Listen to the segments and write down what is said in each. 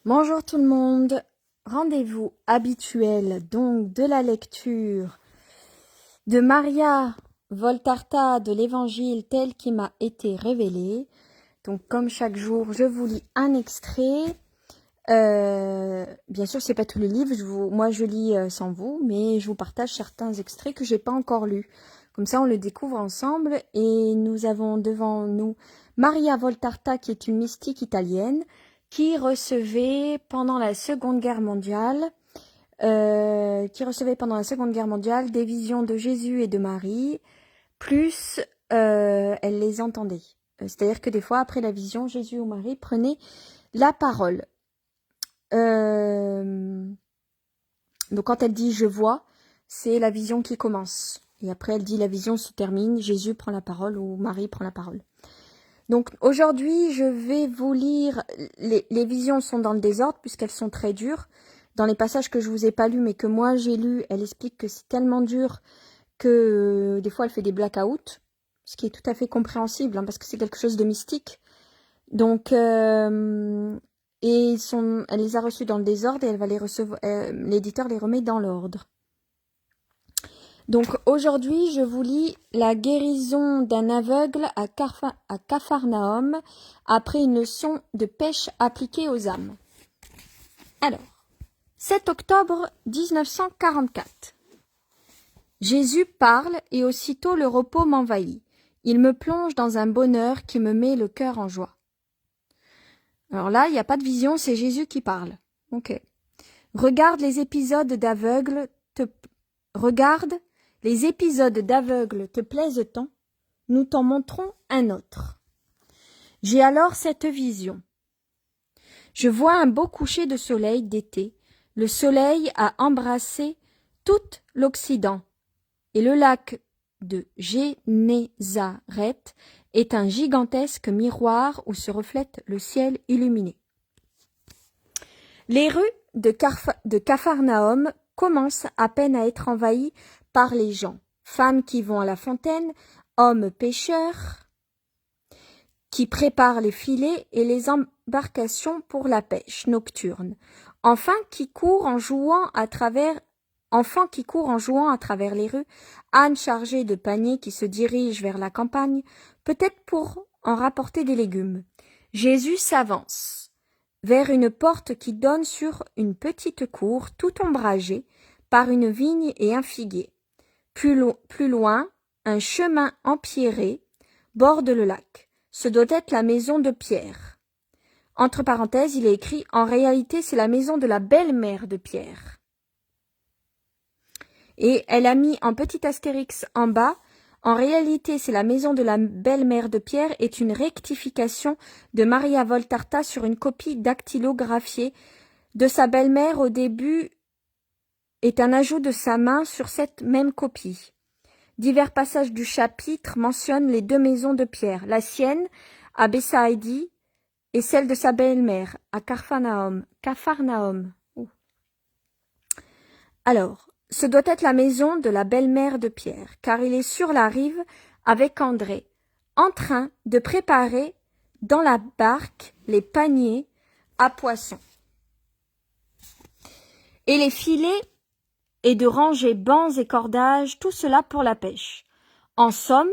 Bonjour tout le monde, rendez-vous habituel donc de la lecture de Maria Voltarta de l'Évangile tel qu'il m'a été révélé. Donc comme chaque jour, je vous lis un extrait. Bien sûr, c'est pas tous les livres, moi je lis sans vous, mais je vous partage certains extraits que j'ai pas encore lus. Comme ça, on le découvre ensemble et nous avons devant nous Maria Voltarta qui est une mystique italienne qui recevait pendant la Seconde Guerre mondiale des visions de Jésus et de Marie, plus elle les entendait. C'est-à-dire que des fois, après la vision, Jésus ou Marie prenaient la parole. Donc quand elle dit « je vois », c'est la vision qui commence. Et après, elle dit « la vision se termine », Jésus prend la parole ou Marie prend la parole. Donc aujourd'hui, je vais vous lire, les visions sont dans le désordre puisqu'elles sont très dures. Dans les passages que je vous ai pas lus mais que moi j'ai lus, elle explique que c'est tellement dur que des fois elle fait des blackouts, ce qui est tout à fait compréhensible parce que c'est quelque chose de mystique. Donc, elle les a reçus dans le désordre et elle va les recevoir, l'éditeur les remet dans l'ordre. Donc aujourd'hui, je vous lis la guérison d'un aveugle à Capharnaüm après une leçon de pêche appliquée aux âmes. Alors, 7 octobre 1944. Jésus parle et aussitôt le repos m'envahit. Il me plonge dans un bonheur qui me met le cœur en joie. Alors là, il n'y a pas de vision, c'est Jésus qui parle. Ok. Regarde les épisodes d'aveugle te plaisent tant, nous t'en montrons un autre. J'ai alors cette vision. Je vois un beau coucher de soleil d'été. Le soleil a embrassé tout l'Occident et le lac de Génézareth est un gigantesque miroir où se reflète le ciel illuminé. Les rues de Capharnaüm commencent à peine à être envahies par les gens, femmes qui vont à la fontaine, hommes pêcheurs qui préparent les filets et les embarcations pour la pêche nocturne, enfants qui courent en jouant à travers les rues, ânes chargés de paniers qui se dirigent vers la campagne, peut-être pour en rapporter des légumes. Jésus s'avance vers une porte qui donne sur une petite cour tout ombragée par une vigne et un figuier. Plus loin, un chemin empierré borde le lac. Ce doit être la maison de Pierre. Entre parenthèses, il est écrit « En réalité, c'est la maison de la belle-mère de Pierre ». Et elle a mis en petit astérix en bas « En réalité, c'est la maison de la belle-mère de Pierre » est une rectification de Maria Voltarta sur une copie dactylographiée de sa belle-mère au début est un ajout de sa main sur cette même copie. Divers passages du chapitre mentionnent les deux maisons de Pierre, la sienne à Bethsaïda et celle de sa belle-mère à Capharnaüm. Alors, ce doit être la maison de la belle-mère de Pierre, car il est sur la rive avec André, en train de préparer dans la barque les paniers à poissons et les filets et de ranger bancs et cordages, tout cela pour la pêche. En somme,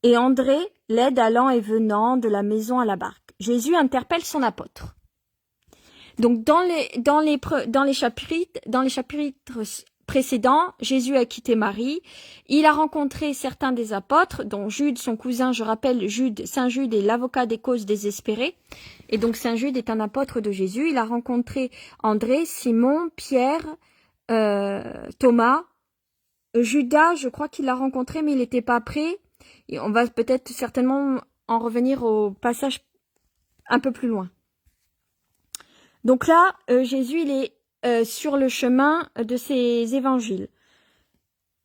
et André l'aide allant et venant de la maison à la barque. Jésus interpelle son apôtre. Donc dans les chapitres précédents, Jésus a quitté Marie. Il a rencontré certains des apôtres, dont Jude, son cousin. Je rappelle, Saint Jude est l'avocat des causes désespérées. Et donc Saint Jude est un apôtre de Jésus. Il a rencontré André, Simon, Pierre, Thomas, Judas. Je crois qu'il l'a rencontré, mais il n'était pas prêt. Et on va peut-être certainement en revenir au passage un peu plus loin. Donc là, Jésus, il est sur le chemin de ses évangiles.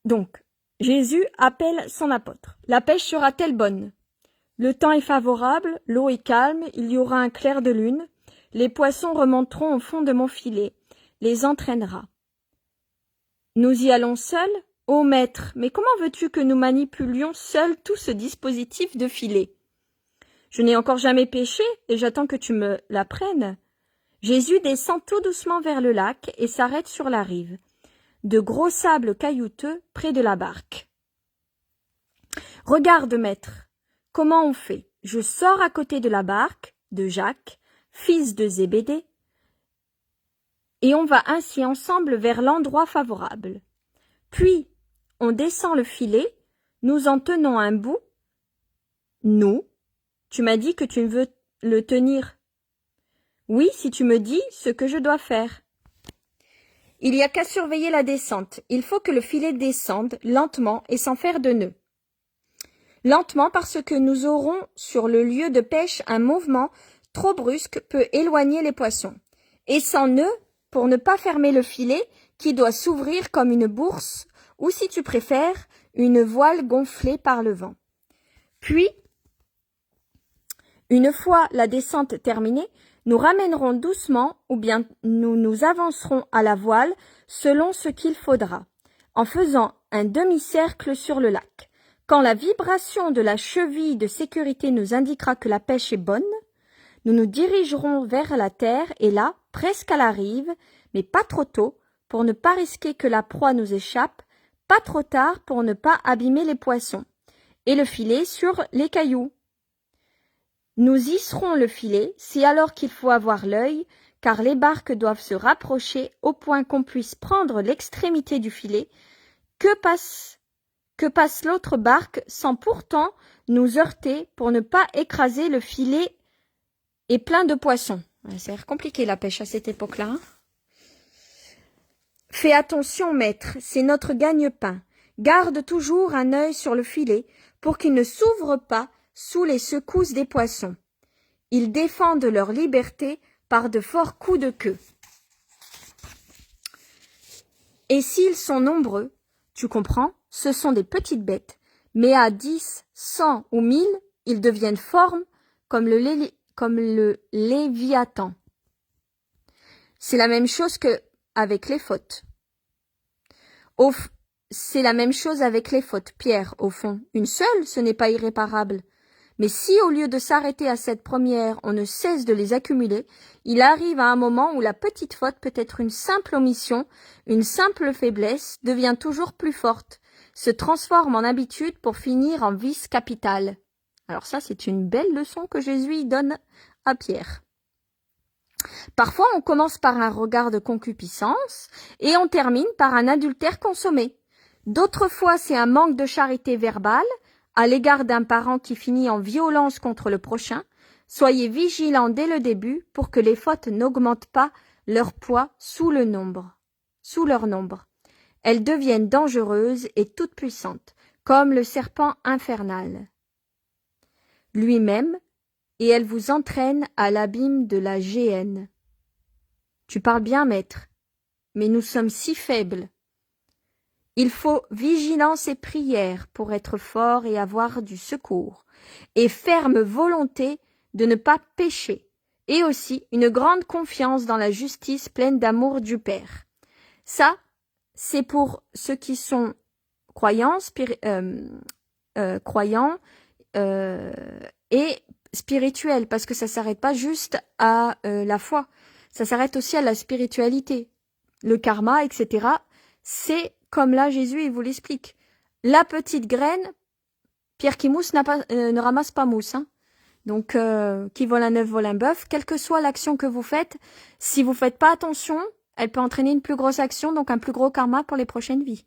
Donc, Jésus appelle son apôtre. La pêche sera-t-elle bonne? Le temps est favorable, l'eau est calme, il y aura un clair de lune. Les poissons remonteront au fond de mon filet, les entraînera. Nous y allons seuls? Ô maître, mais comment veux-tu que nous manipulions seuls tout ce dispositif de filet? Je n'ai encore jamais pêché et j'attends que tu me l'apprennes. Jésus descend tout doucement vers le lac et s'arrête sur la rive. De gros sables caillouteux près de la barque. « Regarde, maître, comment on fait? Je sors à côté de la barque de Jacques, fils de Zébédée, et on va ainsi ensemble vers l'endroit favorable. Puis, on descend le filet, nous en tenons un bout. Nous, tu m'as dit que tu veux le tenir. Oui, si tu me dis ce que je dois faire. Il n'y a qu'à surveiller la descente. Il faut que le filet descende lentement et sans faire de nœud. Lentement parce que nous aurons sur le lieu de pêche un mouvement trop brusque peut éloigner les poissons. Et sans nœud pour ne pas fermer le filet qui doit s'ouvrir comme une bourse ou si tu préfères, une voile gonflée par le vent. Puis, une fois la descente terminée, nous ramènerons doucement ou bien nous nous avancerons à la voile selon ce qu'il faudra, en faisant un demi-cercle sur le lac. Quand la vibration de la cheville de sécurité nous indiquera que la pêche est bonne, nous nous dirigerons vers la terre et là, presque à la rive, mais pas trop tôt, pour ne pas risquer que la proie nous échappe, pas trop tard pour ne pas abîmer les poissons, et le filet sur les cailloux. Nous hisserons le filet, c'est alors qu'il faut avoir l'œil, car les barques doivent se rapprocher au point qu'on puisse prendre l'extrémité du filet, que passe l'autre barque sans pourtant nous heurter pour ne pas écraser le filet et plein de poissons. C'est compliqué la pêche à cette époque-là. Hein. Fais attention, maître, c'est notre gagne-pain. Garde toujours un œil sur le filet pour qu'il ne s'ouvre pas sous les secousses des poissons. Ils défendent leur liberté par de forts coups de queue. Et s'ils sont nombreux, tu comprends, ce sont des petites bêtes, mais à 10, 100 ou 1000, ils deviennent forts comme le léviathan. C'est la même chose avec les fautes. C'est la même chose avec les fautes, Pierre, au fond. Une seule, ce n'est pas irréparable. Mais si au lieu de s'arrêter à cette première, on ne cesse de les accumuler, il arrive à un moment où la petite faute peut être une simple omission, une simple faiblesse, devient toujours plus forte, se transforme en habitude pour finir en vice capital. Alors ça, c'est une belle leçon que Jésus donne à Pierre. Parfois, on commence par un regard de concupiscence et on termine par un adultère consommé. D'autres fois, c'est un manque de charité verbale à l'égard d'un parent qui finit en violence contre le prochain. Soyez vigilants dès le début pour que les fautes n'augmentent pas leur poids sous leur nombre. Elles deviennent dangereuses et toutes puissantes, comme le serpent infernal lui-même, et elles vous entraînent à l'abîme de la géhenne. Tu parles bien, maître, mais nous sommes si faibles. Il faut vigilance et prière pour être fort et avoir du secours, et ferme volonté de ne pas pécher, et aussi une grande confiance dans la justice pleine d'amour du Père. Ça, c'est pour ceux qui sont croyants, et spirituels, parce que ça s'arrête pas juste à la foi, ça s'arrête aussi à la spiritualité, le karma, etc. C'est comme là Jésus il vous l'explique. La petite graine, pierre qui mousse ne ramasse pas mousse. Hein. Donc qui vole un œuf vole un bœuf. Quelle que soit l'action que vous faites, si vous faites pas attention, elle peut entraîner une plus grosse action, donc un plus gros karma pour les prochaines vies.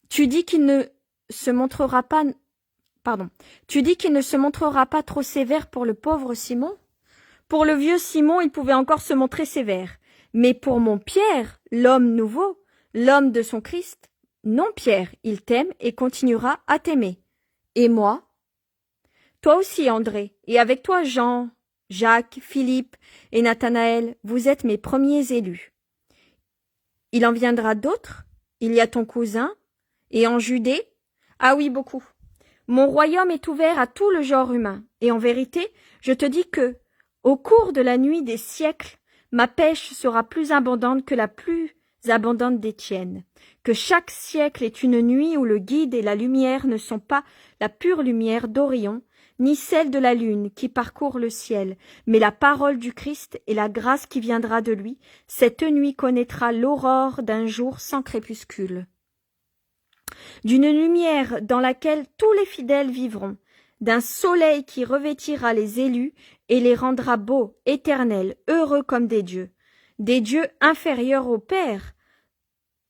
Tu dis qu'il ne se montrera pas trop sévère pour le pauvre Simon? Pour le vieux Simon, il pouvait encore se montrer sévère. Mais pour mon Pierre, l'homme nouveau, l'homme de son Christ, non Pierre, il t'aime et continuera à t'aimer. Et moi? Toi aussi, André, et avec toi Jean, Jacques, Philippe et Nathanaël, vous êtes mes premiers élus. Il en viendra d'autres? Il y a ton cousin? Et en Judée? Ah oui, beaucoup. Mon royaume est ouvert à tout le genre humain, et en vérité, je te dis que, au cours de la nuit des siècles, ma pêche sera plus abondante que la plus abondante des tiennes, que chaque siècle est une nuit où le guide et la lumière ne sont pas la pure lumière d'Orion, ni celle de la lune qui parcourt le ciel, mais la parole du Christ et la grâce qui viendra de lui, cette nuit connaîtra l'aurore d'un jour sans crépuscule. D'une lumière dans laquelle tous les fidèles vivront, d'un soleil qui revêtira les élus et les rendra beaux, éternels, heureux comme des dieux inférieurs au Père,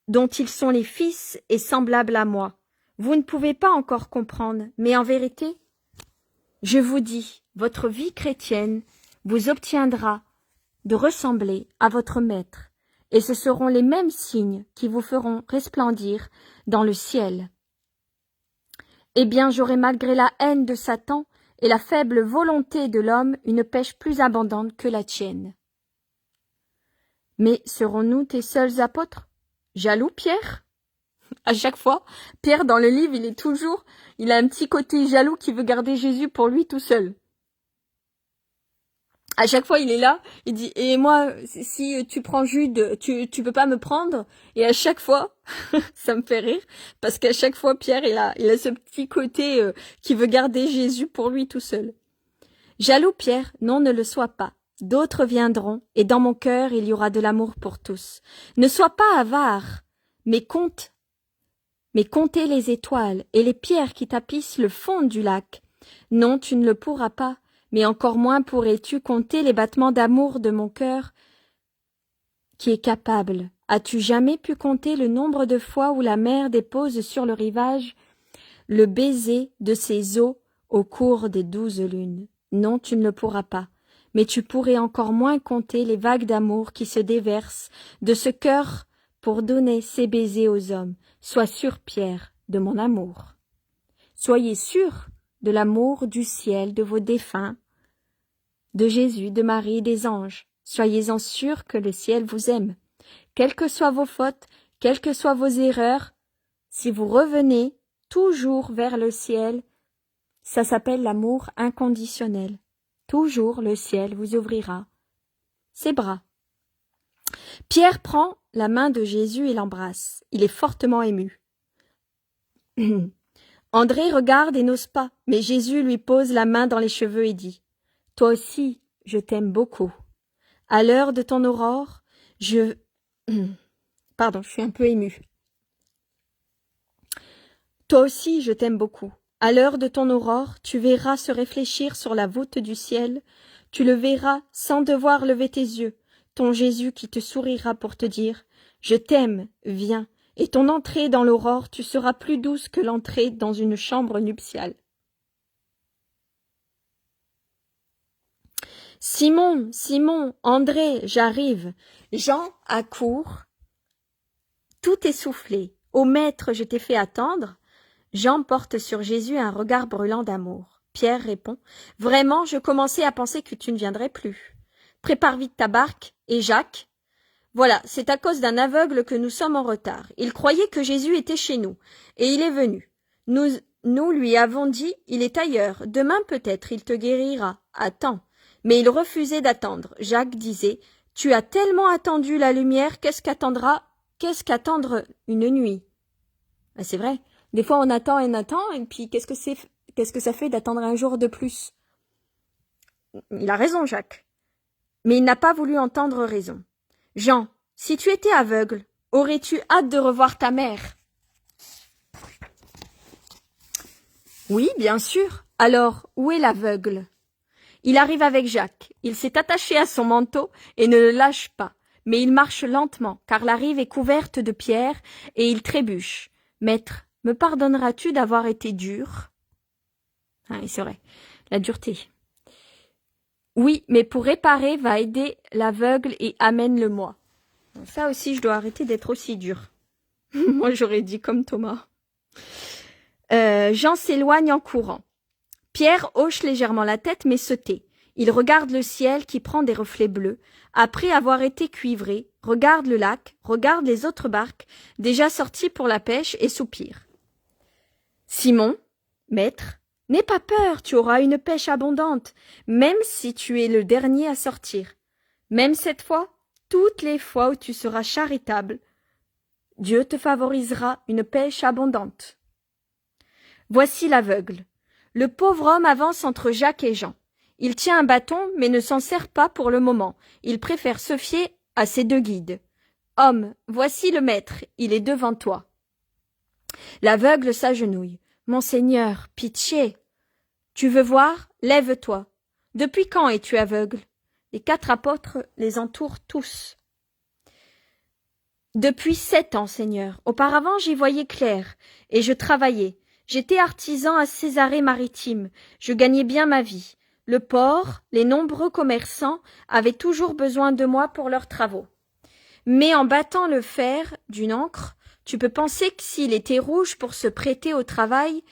dont ils sont les fils et semblables à moi. Vous ne pouvez pas encore comprendre, mais en vérité, je vous dis, votre vie chrétienne vous obtiendra de ressembler à votre Maître, et ce seront les mêmes signes qui vous feront resplendir dans le ciel. Eh bien, j'aurai malgré la haine de Satan et la faible volonté de l'homme une pêche plus abondante que la tienne. Mais serons-nous tes seuls apôtres? Jaloux, Pierre? À chaque fois, Pierre, dans le livre, il a un petit côté jaloux qui veut garder Jésus pour lui tout seul. À chaque fois, il est là, il dit, et moi, si tu prends Jude, tu peux pas me prendre? Et à chaque fois, ça me fait rire, parce qu'à chaque fois, Pierre, il a ce petit côté qui veut garder Jésus pour lui tout seul. Jaloux, Pierre, non, ne le sois pas. D'autres viendront, et dans mon cœur, il y aura de l'amour pour tous. Ne sois pas avare, mais comptez les étoiles et les pierres qui tapissent le fond du lac. Non, tu ne le pourras pas, mais encore moins pourrais-tu compter les battements d'amour de mon cœur qui est capable. As-tu jamais pu compter le nombre de fois où la mer dépose sur le rivage le baiser de ses eaux au cours des 12 lunes? Non, tu ne le pourras pas, mais tu pourrais encore moins compter les vagues d'amour qui se déversent de ce cœur pour donner ses baisers aux hommes. Sois sûr, Pierre, de mon amour. Soyez sûr de l'amour du ciel, de vos défunts, de Jésus, de Marie, des anges. Soyez-en sûrs que le ciel vous aime. Quelles que soient vos fautes, quelles que soient vos erreurs, si vous revenez toujours vers le ciel, ça s'appelle l'amour inconditionnel. Toujours le ciel vous ouvrira ses bras. Pierre prend la main de Jésus et l'embrasse. Il est fortement ému. André regarde et n'ose pas, mais Jésus lui pose la main dans les cheveux et dit « Toi aussi, je t'aime beaucoup. À l'heure de ton aurore, Pardon, je suis un peu émue. Toi aussi, je t'aime beaucoup. À l'heure de ton aurore, tu verras se réfléchir sur la voûte du ciel. Tu le verras sans devoir lever tes yeux. Ton Jésus qui te sourira pour te dire « Je t'aime, viens ». Et ton entrée dans l'aurore, tu seras plus douce que l'entrée dans une chambre nuptiale. Simon, Simon, André, j'arrive. Jean accourt, tout essoufflé. Ô maître, je t'ai fait attendre. Jean porte sur Jésus un regard brûlant d'amour. Pierre répond, vraiment, je commençais à penser que tu ne viendrais plus. Prépare vite ta barque. Et Jacques? Voilà, c'est à cause d'un aveugle que nous sommes en retard. Il croyait que Jésus était chez nous, et il est venu. Nous lui avons dit, il est ailleurs, demain peut-être il te guérira. Attends. Mais il refusait d'attendre. Jacques disait, tu as tellement attendu la lumière, qu'est-ce qu'attendre une nuit? Ben, c'est vrai, des fois on attend, et puis qu'est-ce que ça fait d'attendre un jour de plus? Il a raison, Jacques. Mais il n'a pas voulu entendre raison. Jean, si tu étais aveugle, aurais-tu hâte de revoir ta mère? Oui, bien sûr. Alors, où est l'aveugle? Il arrive avec Jacques. Il s'est attaché à son manteau et ne le lâche pas. Mais il marche lentement, car la rive est couverte de pierres, et il trébuche. Maître, me pardonneras-tu d'avoir été dur? Ah, c'est vrai, la dureté. Oui, mais pour réparer, va aider l'aveugle et amène-le-moi. Ça aussi, je dois arrêter d'être aussi dur. Moi, j'aurais dit comme Thomas. Jean s'éloigne en courant. Pierre hoche légèrement la tête, mais se tait. Il regarde le ciel qui prend des reflets bleus. Après avoir été cuivré, regarde le lac, regarde les autres barques, déjà sorties pour la pêche, et soupire. Simon, maître, n'aie pas peur, tu auras une pêche abondante, même si tu es le dernier à sortir. Même cette fois, toutes les fois où tu seras charitable, Dieu te favorisera une pêche abondante. Voici l'aveugle. Le pauvre homme avance entre Jacques et Jean. Il tient un bâton, mais ne s'en sert pas pour le moment. Il préfère se fier à ses deux guides. Homme, voici le maître, il est devant toi. L'aveugle s'agenouille. Monseigneur, pitié. Tu veux voir? Lève-toi. Depuis quand es-tu aveugle? Les 4 apôtres les entourent tous. Depuis 7 ans, Seigneur. Auparavant, j'y voyais clair, et je travaillais. J'étais artisan à Césarée-Maritime. Je gagnais bien ma vie. Le port, les nombreux commerçants avaient toujours besoin de moi pour leurs travaux. Mais en battant le fer d'une ancre, tu peux penser que s'il était rouge pour se prêter au travail,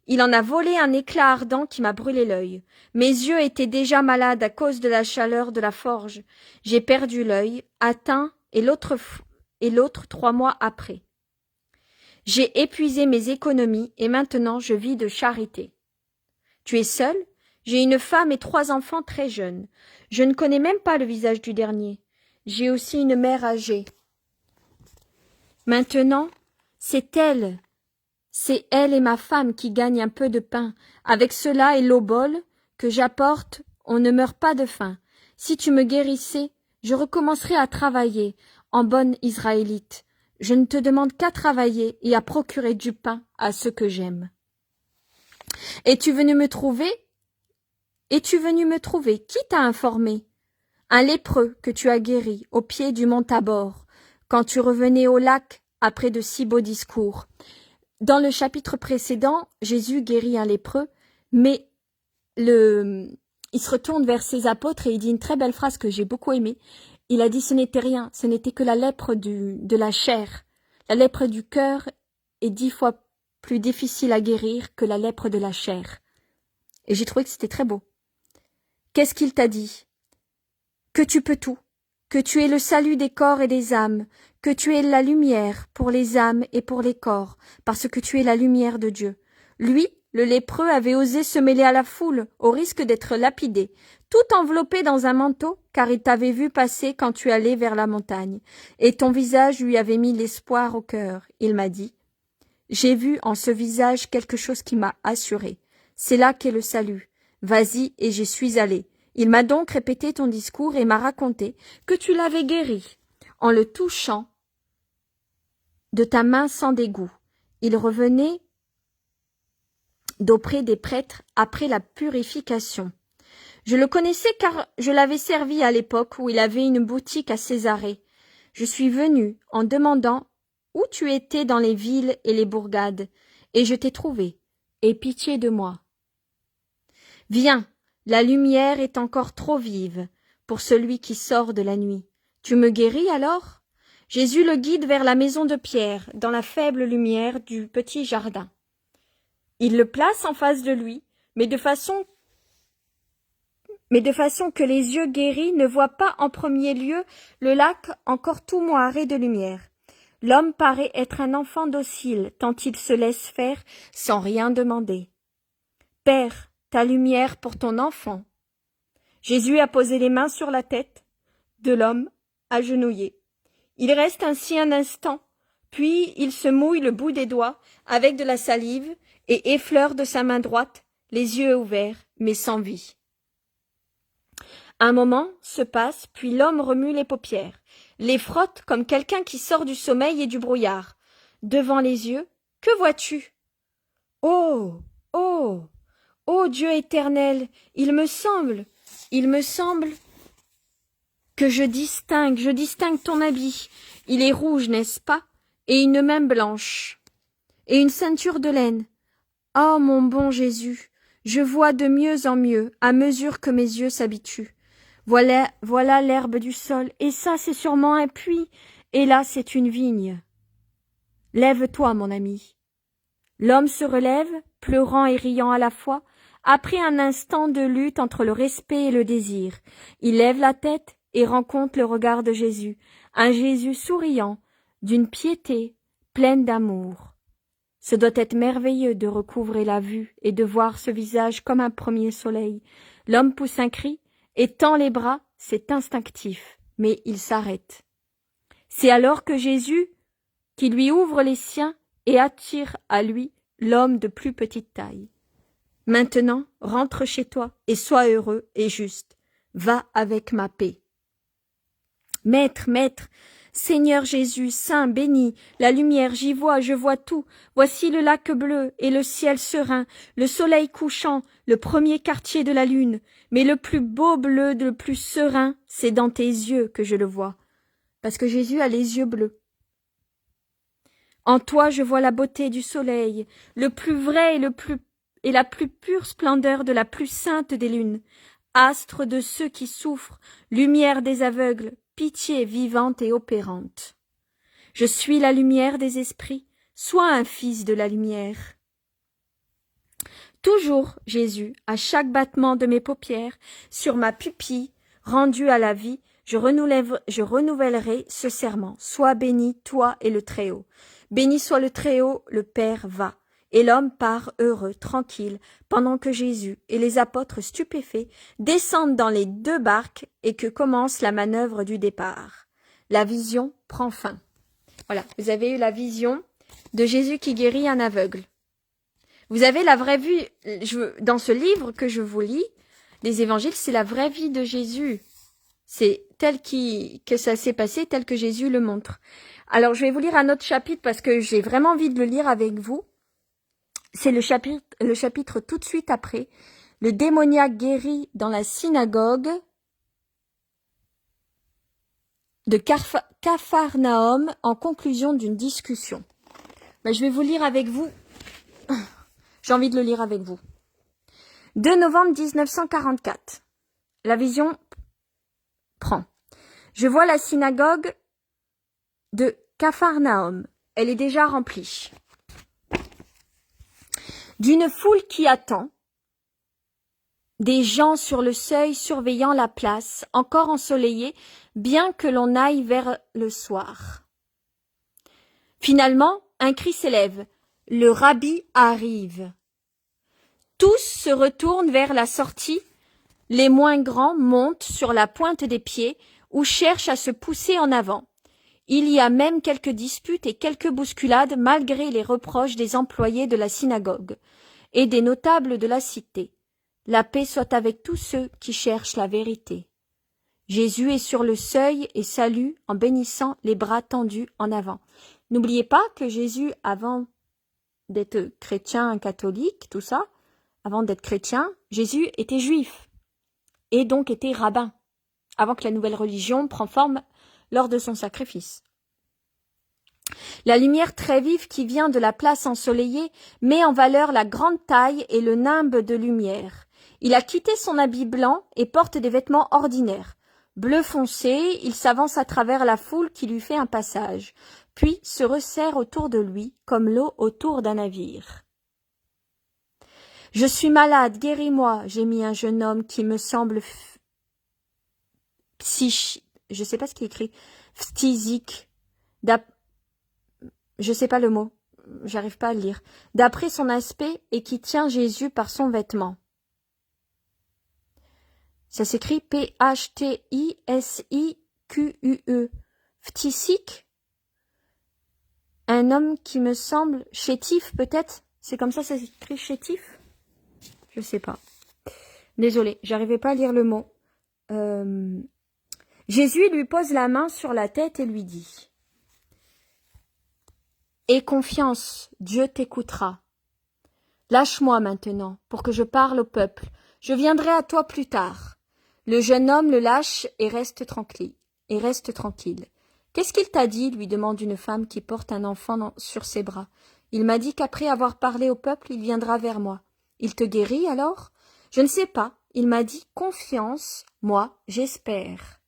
il en a volé un éclat ardent qui m'a brûlé l'œil. Mes yeux étaient déjà malades à cause de la chaleur de la forge. J'ai perdu l'œil, atteint, et l'autre 3 mois après. J'ai épuisé mes économies et maintenant je vis de charité. Tu es seul? J'ai une femme et 3 enfants très jeunes. Je ne connais même pas le visage du dernier. J'ai aussi une mère âgée. Maintenant, c'est elle et ma femme qui gagnent un peu de pain. Avec cela et l'eau-bol que j'apporte, on ne meurt pas de faim. Si tu me guérissais, je recommencerais à travailler, en bonne Israélite. Je ne te demande qu'à travailler et à procurer du pain à ceux que j'aime. Es-tu venu me trouver? Qui t'a informé? Un lépreux que tu as guéri au pied du mont Tabor, quand tu revenais au lac après de si beaux discours. Dans le chapitre précédent, Jésus guérit un lépreux, mais il se retourne vers ses apôtres et il dit une très belle phrase que j'ai beaucoup aimée. Il a dit ce n'était rien, ce n'était que la lèpre de la chair. La lèpre du cœur est 10 fois plus difficile à guérir que la lèpre de la chair. Et j'ai trouvé que c'était très beau. Qu'est-ce qu'il t'a dit? Que tu peux tout, que tu es le salut des corps et des âmes, que tu es la lumière pour les âmes et pour les corps, parce que tu es la lumière de Dieu. Lui, le lépreux, avait osé se mêler à la foule, au risque d'être lapidé, tout enveloppé dans un manteau, car il t'avait vu passer quand tu allais vers la montagne, et ton visage lui avait mis l'espoir au cœur. Il m'a dit, « J'ai vu en ce visage quelque chose qui m'a assuré. C'est là qu'est le salut. Vas-y, et j'y suis allé. » Il m'a donc répété ton discours et m'a raconté que tu l'avais guéri en le touchant de ta main sans dégoût. Il revenait d'auprès des prêtres après la purification. Je le connaissais car je l'avais servi à l'époque où il avait une boutique à Césarée. Je suis venu en demandant où tu étais dans les villes et les bourgades, et je t'ai trouvé. Aie pitié de moi. Viens. La lumière est encore trop vive pour celui qui sort de la nuit. Tu me guéris alors? Jésus le guide vers la maison de Pierre, dans la faible lumière du petit jardin. Il le place en face de lui, mais de façon que les yeux guéris ne voient pas en premier lieu le lac encore tout moiré de lumière. L'homme paraît être un enfant docile, tant il se laisse faire sans rien demander. Père, ta lumière pour ton enfant. Jésus a posé les mains sur la tête de l'homme agenouillé. Il reste ainsi un instant, puis il se mouille le bout des doigts avec de la salive et effleure de sa main droite, les yeux ouverts, mais sans vie. Un moment se passe, puis l'homme remue les paupières, les frotte comme quelqu'un qui sort du sommeil et du brouillard. Devant les yeux, que vois-tu? Oh! Oh! Ô Dieu éternel, il me semble que je distingue ton habit. Il est rouge, n'est-ce pas? Et une main blanche, et une ceinture de laine. Oh, mon bon Jésus, je vois de mieux en mieux, à mesure que mes yeux s'habituent. Voilà l'herbe du sol, et ça, c'est sûrement un puits, et là, c'est une vigne. Lève-toi, mon ami. L'homme se relève, pleurant et riant à la fois. Après un instant de lutte entre le respect et le désir, il lève la tête et rencontre le regard de Jésus, un Jésus souriant, d'une piété pleine d'amour. Ce doit être merveilleux de recouvrer la vue et de voir ce visage comme un premier soleil. L'homme pousse un cri et tend les bras, c'est instinctif, mais il s'arrête. C'est alors que Jésus, qui lui ouvre les siens et attire à lui l'homme de plus petite taille. Maintenant, rentre chez toi et sois heureux et juste. Va avec ma paix. Maître, maître, Seigneur Jésus, Saint, béni, la lumière, j'y vois, je vois tout. Voici le lac bleu et le ciel serein, le soleil couchant, le premier quartier de la lune. Mais le plus beau bleu, le plus serein, c'est dans tes yeux que je le vois. Parce que Jésus a les yeux bleus. En toi, je vois la beauté du soleil, le plus vrai et la plus pure splendeur de la plus sainte des lunes. Astre de ceux qui souffrent, lumière des aveugles, pitié vivante et opérante. Je suis la lumière des esprits, sois un fils de la lumière. Toujours, Jésus, à chaque battement de mes paupières, sur ma pupille, rendue à la vie, je renouvellerai ce serment. Sois béni, toi et le Très-Haut. Béni soit le Très-Haut, le Père va. Et l'homme part heureux, tranquille, pendant que Jésus et les apôtres stupéfaits descendent dans les 2 barques et que commence la manœuvre du départ. La vision prend fin. Voilà, vous avez eu la vision de Jésus qui guérit un aveugle. Vous avez la vraie vue, dans ce livre que je vous lis, les évangiles, c'est la vraie vie de Jésus. C'est tel que ça s'est passé, tel que Jésus le montre. Alors, je vais vous lire un autre chapitre parce que j'ai vraiment envie de le lire avec vous. C'est le chapitre tout de suite après. Le démoniaque guéri dans la synagogue de Capharnaüm en conclusion d'une discussion. Je vais vous lire avec vous. J'ai envie de le lire avec vous. 2 novembre 1944. La vision prend. Je vois la synagogue de Capharnaüm. Elle est déjà remplie. D'une foule qui attend, des gens sur le seuil surveillant la place, encore ensoleillée, bien que l'on aille vers le soir. Finalement, un cri s'élève. Le rabbi arrive. Tous se retournent vers la sortie. Les moins grands montent sur la pointe des pieds ou cherchent à se pousser en avant. Il y a même quelques disputes et quelques bousculades malgré les reproches des employés de la synagogue et des notables de la cité. La paix soit avec tous ceux qui cherchent la vérité. Jésus est sur le seuil et salue en bénissant les bras tendus en avant. N'oubliez pas que Jésus, avant d'être chrétien, catholique, tout ça, avant d'être chrétien, Jésus était juif et donc était rabbin, avant que la nouvelle religion prenne forme lors de son sacrifice. La lumière très vive qui vient de la place ensoleillée met en valeur la grande taille et le nimbe de lumière. Il a quitté son habit blanc et porte des vêtements ordinaires. Bleu foncé, il s'avance à travers la foule qui lui fait un passage, puis se resserre autour de lui comme l'eau autour d'un navire. « Je suis malade, guéris-moi » gémit un jeune homme qui me semble je sais pas ce qu'il écrit, phtisique, je sais pas le mot, j'arrive pas à le lire, d'après son aspect et qui tient Jésus par son vêtement. Ça s'écrit P-H-T-I-S-I-Q-U-E. Phtisique. Un homme qui me semble chétif peut-être. C'est comme ça s'écrit chétif. Je sais pas. Désolée, j'arrivais pas à lire le mot. Jésus lui pose la main sur la tête et lui dit « Aie confiance, Dieu t'écoutera. Lâche-moi maintenant pour que je parle au peuple. Je viendrai à toi plus tard. » Le jeune homme le lâche et reste tranquille. Qu'est-ce qu'il t'a dit lui demande une femme qui porte un enfant sur ses bras. Il m'a dit qu'après avoir parlé au peuple, il viendra vers moi. Il te guérit alors? Je ne sais pas. Il m'a dit confiance, moi, j'espère.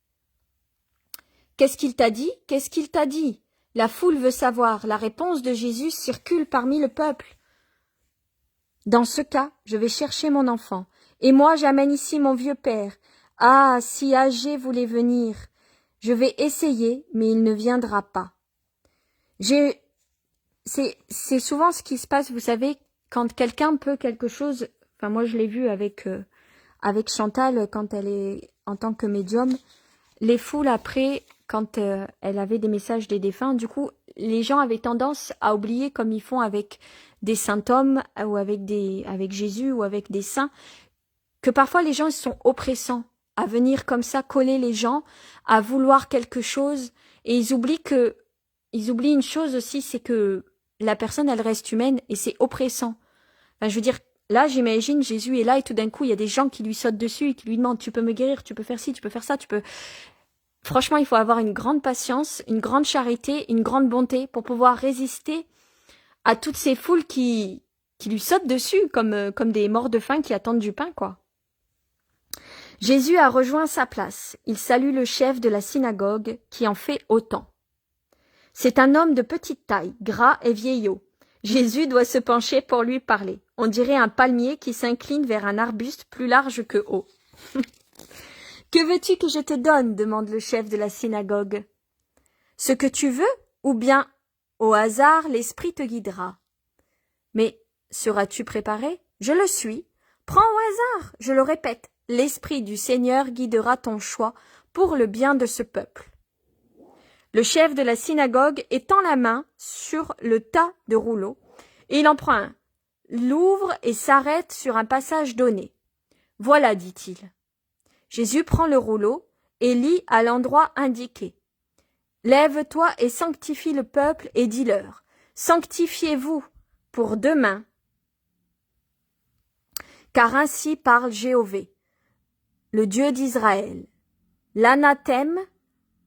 Qu'est-ce qu'il t'a dit? Qu'est-ce qu'il t'a dit? La foule veut savoir. La réponse de Jésus circule parmi le peuple. Dans ce cas, je vais chercher mon enfant. Et moi, j'amène ici mon vieux père. Ah, si âgé voulait venir. Je vais essayer, mais il ne viendra pas. C'est souvent ce qui se passe, vous savez, quand quelqu'un peut quelque chose. Enfin, moi, je l'ai vu avec Chantal quand elle est en tant que médium. Les foules après quand elle avait des messages des défunts. Du coup, les gens avaient tendance à oublier, comme ils font avec des saints hommes ou avec Jésus ou avec des saints, que parfois les gens sont oppressants, à venir comme ça coller les gens, à vouloir quelque chose, et ils oublient une chose aussi, c'est que la personne, elle reste humaine et c'est oppressant. Enfin, je veux dire, là, j'imagine, Jésus est là et tout d'un coup, il y a des gens qui lui sautent dessus et qui lui demandent, tu peux me guérir, tu peux faire ci, tu peux faire ça, tu peux... Franchement, il faut avoir une grande patience, une grande charité, une grande bonté pour pouvoir résister à toutes ces foules qui lui sautent dessus comme des morts de faim qui attendent du pain, quoi. Jésus a rejoint sa place. Il salue le chef de la synagogue qui en fait autant. C'est un homme de petite taille, gras et vieillot. Jésus doit se pencher pour lui parler. On dirait un palmier qui s'incline vers un arbuste plus large que haut. « Que veux-tu que je te donne ?» demande le chef de la synagogue. « Ce que tu veux, ou bien, au hasard, l'esprit te guidera. »« Mais seras-tu préparé ?»« Je le suis. Prends au hasard, je le répète. L'esprit du Seigneur guidera ton choix pour le bien de ce peuple. » Le chef de la synagogue étend la main sur le tas de rouleaux, et il en prend un, l'ouvre et s'arrête sur un passage donné. « Voilà, dit-il. » Jésus prend le rouleau et lit à l'endroit indiqué. « Lève-toi et sanctifie le peuple et dis-leur, sanctifiez-vous pour demain, car ainsi parle Jéhovah, le Dieu d'Israël. L'anathème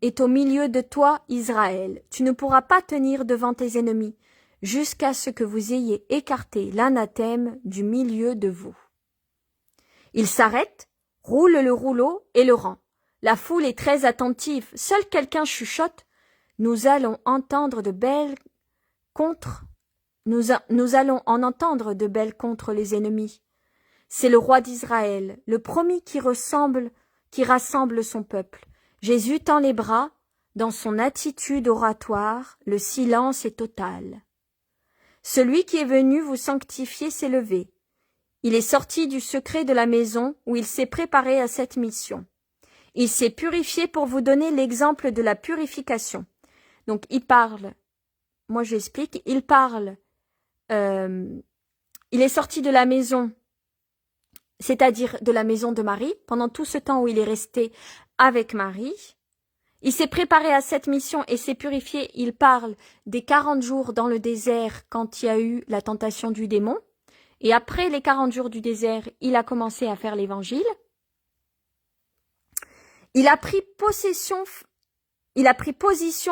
est au milieu de toi, Israël. Tu ne pourras pas tenir devant tes ennemis, jusqu'à ce que vous ayez écarté l'anathème du milieu de vous. » Il s'arrête, roule le rouleau et le rend. La foule est très attentive. Seul quelqu'un chuchote. Nous allons en entendre de belles contre les ennemis. C'est le roi d'Israël, le promis qui rassemble son peuple. Jésus tend les bras, dans son attitude oratoire, le silence est total. Celui qui est venu vous sanctifier s'est levé. Il est sorti du secret de la maison où il s'est préparé à cette mission. Il s'est purifié pour vous donner l'exemple de la purification. Donc il parle, moi j'explique, il est sorti de la maison, c'est-à-dire de la maison de Marie, pendant tout ce temps où il est resté avec Marie. Il s'est préparé à cette mission et s'est purifié. Il parle des 40 jours dans le désert quand il y a eu la tentation du démon. Et après les 40 jours du désert, il a commencé à faire l'évangile. Il a pris position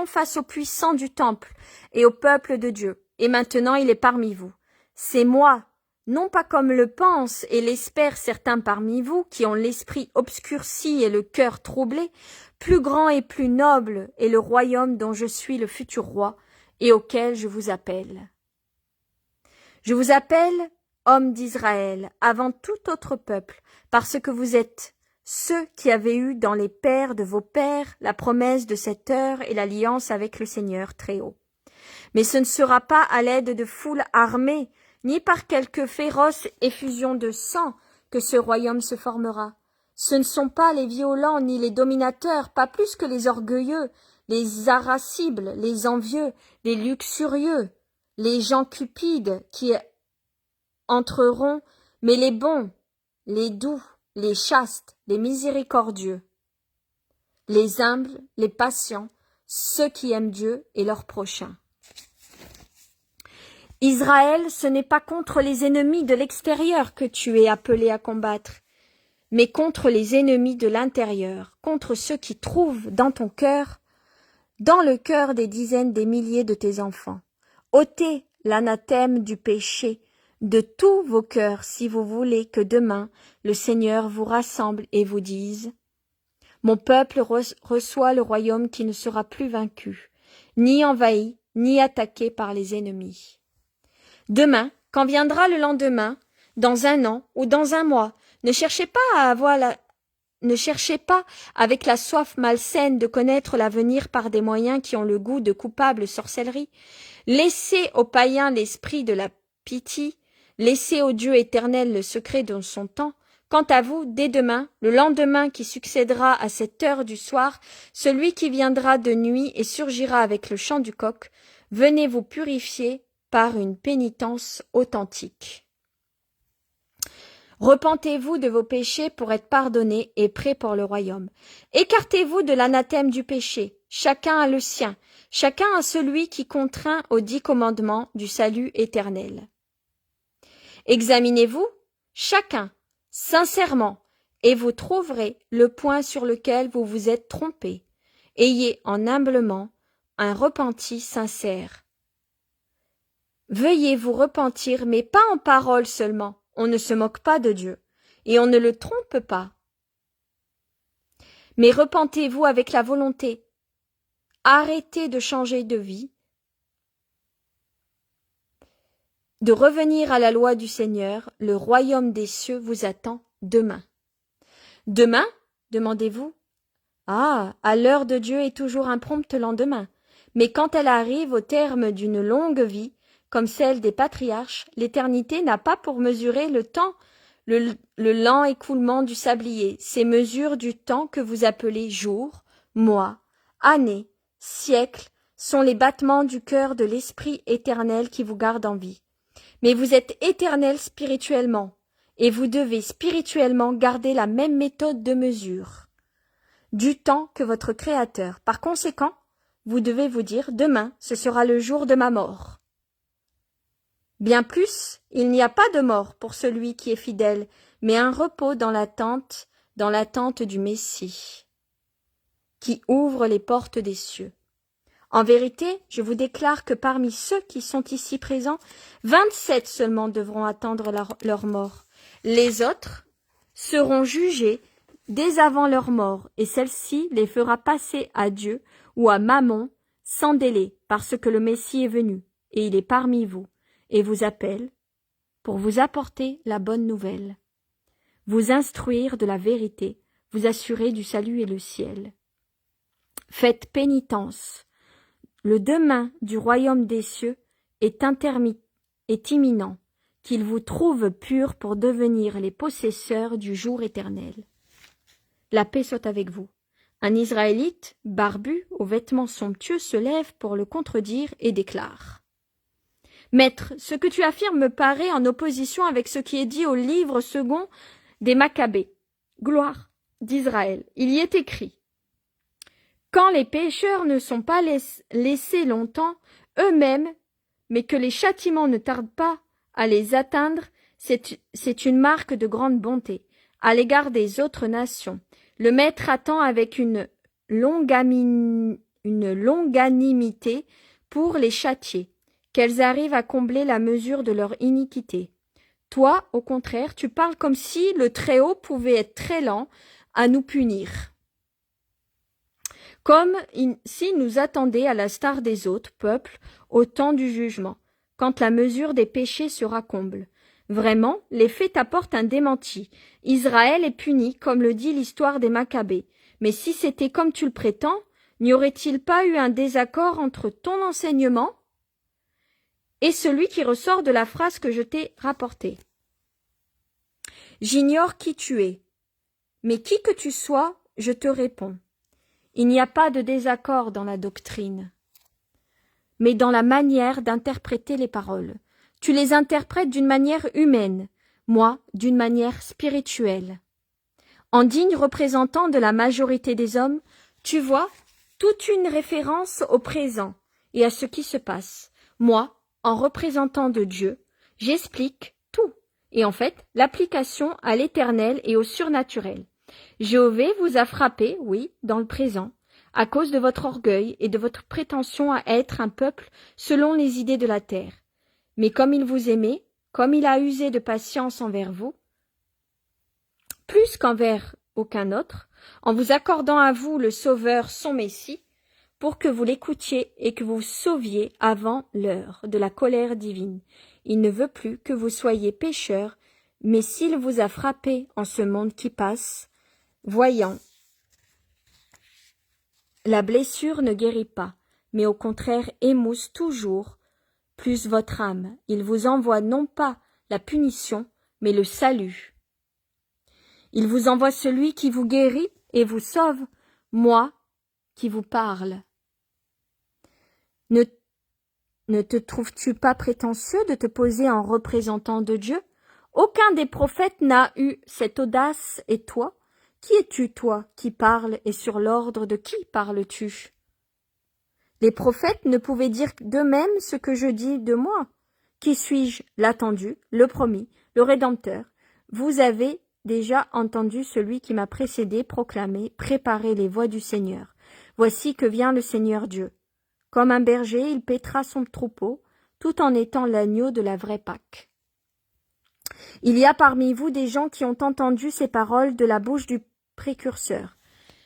face aux puissants du temple et au peuple de Dieu. Et maintenant, il est parmi vous. C'est moi, non pas comme le pensent et l'espèrent certains parmi vous, qui ont l'esprit obscurci et le cœur troublé, plus grand et plus noble est le royaume dont je suis le futur roi et auquel je vous appelle. Je vous appelle, hommes d'Israël, avant tout autre peuple, parce que vous êtes ceux qui avaient eu dans les pères de vos pères la promesse de cette heure et l'alliance avec le Seigneur très haut. Mais ce ne sera pas à l'aide de foules armées, ni par quelque féroce effusion de sang que ce royaume se formera. Ce ne sont pas les violents ni les dominateurs, pas plus que les orgueilleux, les irascibles, les envieux, les luxurieux, les gens cupides qui entreront, mais les bons, les doux, les chastes, les miséricordieux, les humbles, les patients, ceux qui aiment Dieu et leur prochain. Israël, ce n'est pas contre les ennemis de l'extérieur que tu es appelé à combattre, mais contre les ennemis de l'intérieur, contre ceux qui trouvent dans ton cœur, dans le cœur des dizaines des milliers de tes enfants. Ôtez l'anathème du péché de tous vos cœurs si vous voulez que demain le Seigneur vous rassemble et vous dise « Mon peuple reçoit le royaume qui ne sera plus vaincu, ni envahi, ni attaqué par les ennemis. » Demain, quand viendra le lendemain, dans un an ou dans un mois, ne cherchez pas avec la soif malsaine de connaître l'avenir par des moyens qui ont le goût de coupable sorcellerie. Laissez aux païens l'esprit de la pitié, laissez au Dieu éternel le secret de son temps, Quant à vous, dès demain, le lendemain qui succédera à cette heure du soir, celui qui viendra de nuit et surgira avec le chant du coq, venez vous purifier par une pénitence authentique. Repentez-vous de vos péchés pour être pardonnés et prêts pour le royaume. Écartez-vous de l'anathème du péché. Chacun a le sien. Chacun a celui qui contraint aux 10 commandements du salut éternel. Examinez-vous, chacun, sincèrement, et vous trouverez le point sur lequel vous vous êtes trompé. Ayez en humblement un repenti sincère. Veuillez vous repentir, mais pas en parole seulement. On ne se moque pas de Dieu, et on ne le trompe pas. Mais repentez-vous avec la volonté. Arrêtez de changer de vie, de revenir à la loi du Seigneur. Le royaume des cieux vous attend demain. Demain, demandez-vous? Ah, à l'heure de Dieu est toujours un prompt lendemain. Mais quand elle arrive au terme d'une longue vie, comme celle des patriarches, l'éternité n'a pas pour mesurer le temps, le lent écoulement du sablier, ces mesures du temps que vous appelez jours, mois, années, siècles, sont les battements du cœur de l'Esprit éternel qui vous garde en vie. Mais vous êtes éternel spirituellement, et vous devez spirituellement garder la même méthode de mesure du temps que votre Créateur. Par conséquent, vous devez vous dire, demain, ce sera le jour de ma mort. Bien plus, il n'y a pas de mort pour celui qui est fidèle, mais un repos dans l'attente du Messie, qui ouvre les portes des cieux. En vérité, je vous déclare que parmi ceux qui sont ici présents, 27 seulement devront attendre leur mort. Les autres seront jugés dès avant leur mort, et celle-ci les fera passer à Dieu ou à Mammon sans délai, parce que le Messie est venu, et il est parmi vous, et vous appelle pour vous apporter la bonne nouvelle, vous instruire de la vérité, vous assurer du salut et le ciel. Faites pénitence. Le demain du royaume des cieux est imminent, qu'il vous trouve purs pour devenir les possesseurs du jour éternel. La paix soit avec vous. Un Israélite, barbu, aux vêtements somptueux, se lève pour le contredire et déclare: Maître, ce que tu affirmes me paraît en opposition avec ce qui est dit au livre second des Maccabées. Gloire d'Israël. Il y est écrit: Quand les pécheurs ne sont pas laissés longtemps eux-mêmes, mais que les châtiments ne tardent pas à les atteindre, c'est une marque de grande bonté à l'égard des autres nations. Le Maître attend avec une longanimité pour les châtier, qu'elles arrivent à combler la mesure de leur iniquité. Toi, au contraire, tu parles comme si le Très-Haut pouvait être très lent à nous punir, comme s'il nous attendait à la star des autres peuples au temps du jugement, quand la mesure des péchés sera comble. Vraiment, les faits t'apportent un démenti. Israël est puni, comme le dit l'histoire des Maccabées. Mais si c'était comme tu le prétends, n'y aurait-il pas eu un désaccord entre ton enseignement et celui qui ressort de la phrase que je t'ai rapportée? J'ignore qui tu es, mais qui que tu sois, je te réponds. Il n'y a pas de désaccord dans la doctrine, mais dans la manière d'interpréter les paroles. Tu les interprètes d'une manière humaine, moi d'une manière spirituelle. En digne représentant de la majorité des hommes, tu vois toute une référence au présent et à ce qui se passe. Moi, en représentant de Dieu, j'explique tout, et en fait, l'application à l'éternel et au surnaturel. Jéhovah vous a frappé, oui, dans le présent, à cause de votre orgueil et de votre prétention à être un peuple selon les idées de la terre. Mais comme il vous aimait, comme il a usé de patience envers vous, plus qu'envers aucun autre, en vous accordant à vous le Sauveur, son Messie, pour que vous l'écoutiez et que vous sauviez avant l'heure de la colère divine. Il ne veut plus que vous soyez pécheurs, mais s'il vous a frappé en ce monde qui passe, voyant, la blessure ne guérit pas, mais au contraire émousse toujours plus votre âme. Il vous envoie non pas la punition, mais le salut. Il vous envoie celui qui vous guérit et vous sauve, moi qui vous parle. Ne te trouves-tu pas prétentieux de te poser en représentant de Dieu? Aucun des prophètes n'a eu cette audace, et toi? Qui es-tu, toi, qui parles, et sur l'ordre de qui parles-tu? Les prophètes ne pouvaient dire d'eux-mêmes ce que je dis de moi. Qui suis-je? L'attendu, le promis, le Rédempteur. Vous avez déjà entendu celui qui m'a précédé proclamer, préparer les voies du Seigneur. Voici que vient le Seigneur Dieu. Comme un berger, il paîtra son troupeau, tout en étant l'agneau de la vraie Pâque. Il y a parmi vous des gens qui ont entendu ces paroles de la bouche du précurseur,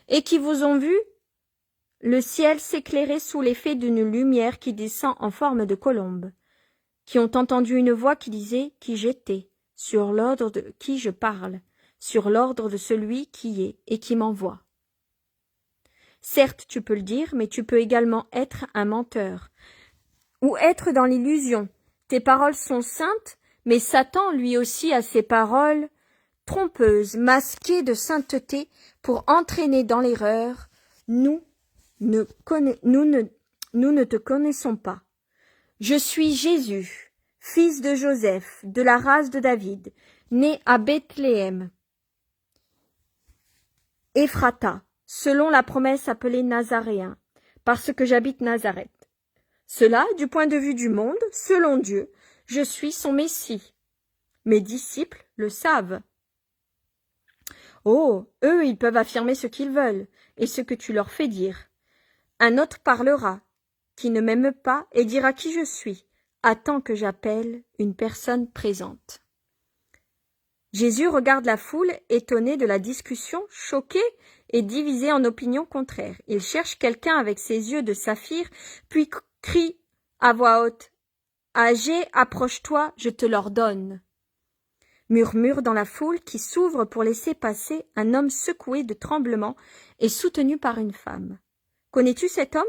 et qui vous ont vu le ciel s'éclairer sous l'effet d'une lumière qui descend en forme de colombe, qui ont entendu une voix qui disait qui j'étais, sur l'ordre de qui je parle, sur l'ordre de celui qui est et qui m'envoie. Certes, tu peux le dire, mais tu peux également être un menteur, ou être dans l'illusion. Tes paroles sont saintes, mais Satan lui aussi a ses paroles trompeuses, masquées de sainteté pour entraîner dans l'erreur. Nous ne te connaissons pas. Je suis Jésus, fils de Joseph, de la race de David, né à Bethléem, Ephrata, selon la promesse appelée Nazaréen, parce que j'habite Nazareth. Cela, du point de vue du monde, selon Dieu, je suis son Messie. Mes disciples le savent. Oh, eux, ils peuvent affirmer ce qu'ils veulent, et ce que tu leur fais dire. Un autre parlera, qui ne m'aime pas, et dira qui je suis. Attends que j'appelle une personne présente. Jésus regarde la foule, étonné de la discussion, choqué et divisé en opinions contraires. Il cherche quelqu'un avec ses yeux de saphir, puis crie à voix haute « Âgé, approche-toi, je te l'ordonne !» Murmure dans la foule qui s'ouvre pour laisser passer un homme secoué de tremblements et soutenu par une femme. Connais-tu cet homme?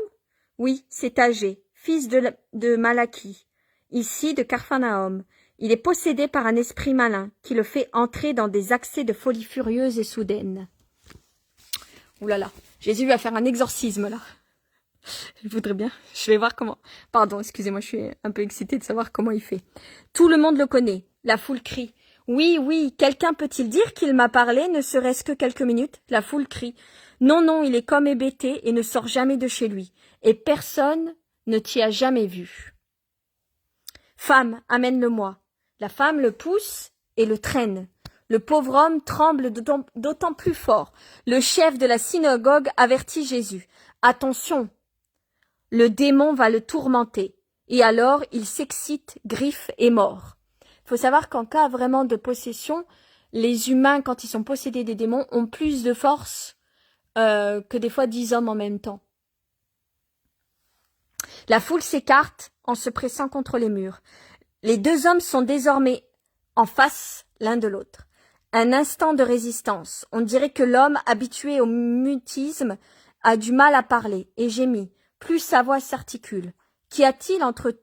Oui, c'est Âgé, fils de Malachi, ici de Capharnaüm. Il est possédé par un esprit malin qui le fait entrer dans des accès de folie furieuse et soudaine. Ouh là là, Jésus va faire un exorcisme là. Je voudrais bien, je vais voir comment. Pardon, excusez-moi, je suis un peu excitée de savoir comment il fait. Tout le monde le connaît, la foule crie. Oui, oui, quelqu'un peut-il dire qu'il m'a parlé, ne serait-ce que quelques minutes? La foule crie. Non, non, il est comme hébété et ne sort jamais de chez lui, et personne ne t'y a jamais vu. Femme, amène-le-moi. La femme le pousse et le traîne. Le pauvre homme tremble d'autant plus fort. Le chef de la synagogue avertit Jésus. Attention, le démon va le tourmenter. Et alors il s'excite, griffe et mord. Il faut savoir qu'en cas vraiment de possession, les humains, quand ils sont possédés des démons, ont plus de force que des fois 10 hommes en même temps. La foule s'écarte en se pressant contre les murs. Les deux hommes sont désormais en face l'un de l'autre. Un instant de résistance. On dirait que l'homme, habitué au mutisme, a du mal à parler et gémit. Plus sa voix s'articule. Qu'y a-t-il entre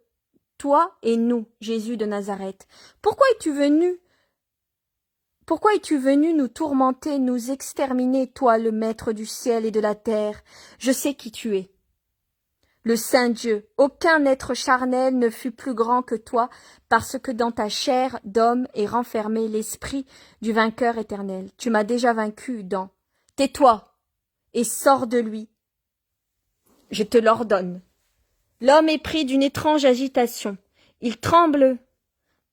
toi et nous, Jésus de Nazareth? Pourquoi es-tu venu nous tourmenter, nous exterminer, toi, le maître du ciel et de la terre? Je sais qui tu es. Le Saint Dieu, aucun être charnel ne fut plus grand que toi, parce que dans ta chair d'homme est renfermé l'esprit du vainqueur éternel. Tu m'as déjà vaincu dans. Tais-toi et sors de lui. Je te l'ordonne. L'homme est pris d'une étrange agitation. Il tremble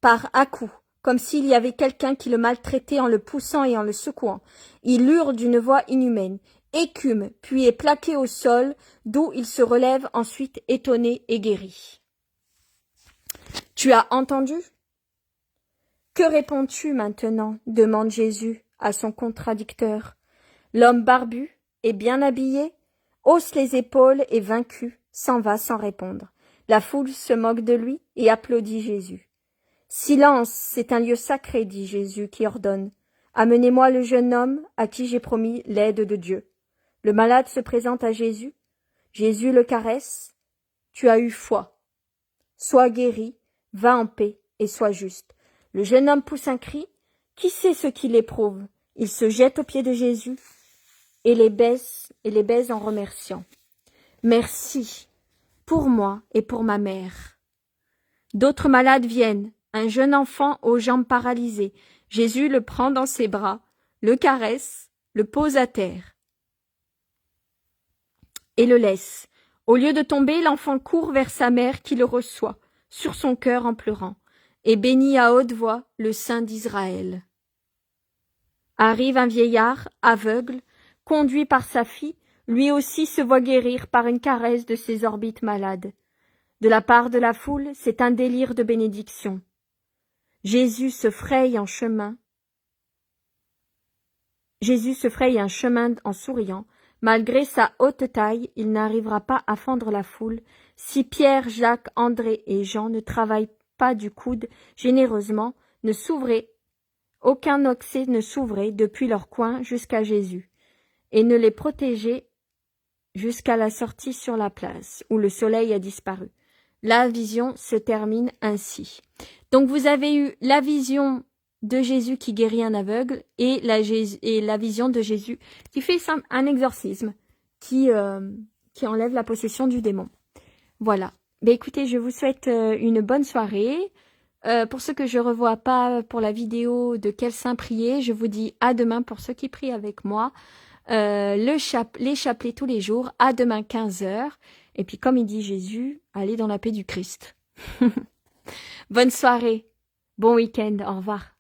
par à-coups, comme s'il y avait quelqu'un qui le maltraitait en le poussant et en le secouant. Il hurle d'une voix inhumaine, écume, puis est plaqué au sol, d'où il se relève ensuite étonné et guéri. Tu as entendu? Que réponds-tu maintenant? Demande Jésus à son contradicteur. L'homme barbu et bien habillé hausse les épaules et vaincu s'en va sans répondre. La foule se moque de lui et applaudit Jésus. Silence, c'est un lieu sacré, dit Jésus qui ordonne. Amenez-moi le jeune homme à qui j'ai promis l'aide de Dieu. Le malade se présente à Jésus. Jésus le caresse. Tu as eu foi. Sois guéri, va en paix et sois juste. Le jeune homme pousse un cri. Qui sait ce qu'il éprouve? Il se jette aux pieds de Jésus et les baise en remerciant. Merci pour moi et pour ma mère. D'autres malades viennent, un jeune enfant aux jambes paralysées. Jésus le prend dans ses bras, le caresse, le pose à terre et le laisse. Au lieu de tomber, l'enfant court vers sa mère qui le reçoit, sur son cœur en pleurant, et bénit à haute voix le Saint d'Israël. Arrive un vieillard, aveugle, conduit par sa fille, lui aussi se voit guérir par une caresse de ses orbites malades. De la part de la foule, c'est un délire de bénédiction. Jésus se fraye un chemin en souriant. Malgré sa haute taille, il n'arrivera pas à fendre la foule. Si Pierre, Jacques, André et Jean ne travaillent pas du coude généreusement, aucun accès ne s'ouvrait depuis leur coin jusqu'à Jésus, et ne les protégeait jusqu'à la sortie sur la place, où le soleil a disparu. La vision se termine ainsi. Donc vous avez eu la vision de Jésus qui guérit un aveugle et la vision de Jésus qui fait un exorcisme, qui enlève la possession du démon. Voilà. Ben écoutez, je vous souhaite une bonne soirée. Pour ceux que je revois pas pour la vidéo de quel saint prier, je vous dis à demain pour ceux qui prient avec moi. Les chapelets tous les jours, à demain 15h. Et puis comme il dit Jésus, allez dans la paix du Christ. Bonne soirée, bon week-end, au revoir.